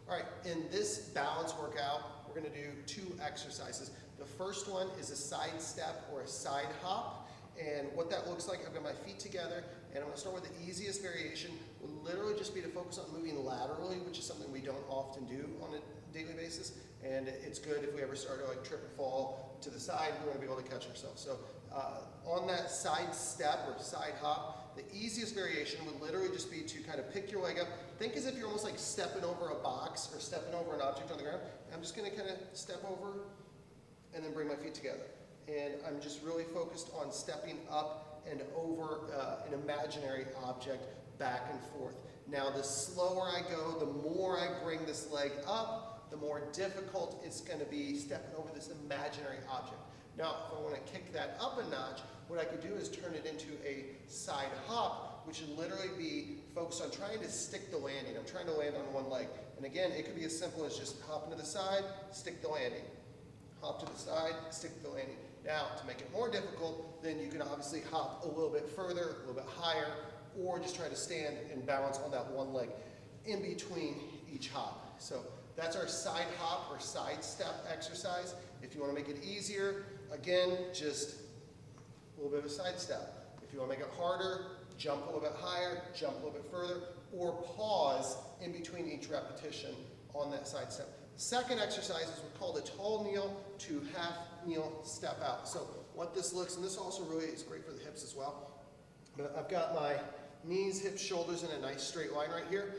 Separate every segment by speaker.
Speaker 1: All right, in this balance workout, we're going to do 2 exercises. The first one is a side step or a side hop. And what that looks like, I've got my feet together, and I'm going to start with the easiest variation. Will literally just be to focus on moving laterally, which is something we don't often do on a daily basis. And it's good if we ever start to like trip or fall to the side, we're going to be able to catch ourselves. So on that side step or side hop, the easiest variation would literally just be to kind of pick your leg up. Think as if you're almost like stepping over a box or stepping over an object on the ground. I'm just going to kind of step over and then bring my feet together. And I'm just really focused on stepping up and over an imaginary object back and forth. Now, the slower I go, the more I bring this leg up, the more difficult it's going to be stepping over this imaginary object. Now, if I want to kick that up a notch, what I could do is turn it into a side hop, which would literally be focused on trying to stick the landing. I'm trying to land on one leg. And again, it could be as simple as just hopping to the side, stick the landing. Hop to the side, stick the landing. Now, to make it more difficult, then you can obviously hop a little bit further, a little bit higher, or just try to stand and balance on that one leg in between each hop. So that's our side hop or side step exercise. If you want to make it easier, again, just a little bit of a side step. If you want to make it harder, jump a little bit higher, jump a little bit further, or pause in between each repetition on that side step. The second exercise is what's called a tall kneel to half kneel step out. So what this looks, and this also really is great for the hips as well. But I've got my knees, hips, shoulders in a nice straight line right here.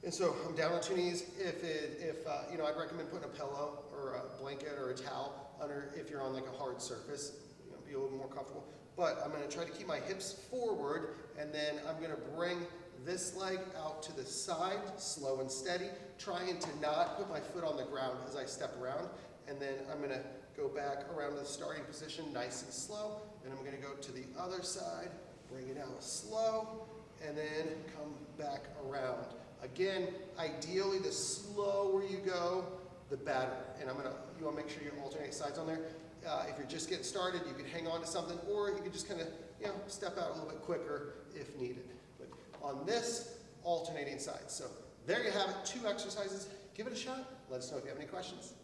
Speaker 1: And so I'm down on 2 knees. You know, I'd recommend putting a pillow or a blanket or a towel under if you're on like a hard surface, you know, be a little more comfortable. But I'm going to try to keep my hips forward, and then I'm going to bring this leg out to the side, slow and steady, trying to not put my foot on the ground as I step around. And then I'm going to go back around to the starting position nice and slow. Then I'm going to go to the other side, bring it out slow, and then come back around. Again, ideally, the slower you go, the better. And you want to make sure you alternate sides on there. If you're just getting started, you can hang on to something, or you can just kind of, you know, step out a little bit quicker if needed. But on this, alternating sides. So there you have it, 2 exercises. Give it a shot. Let us know if you have any questions.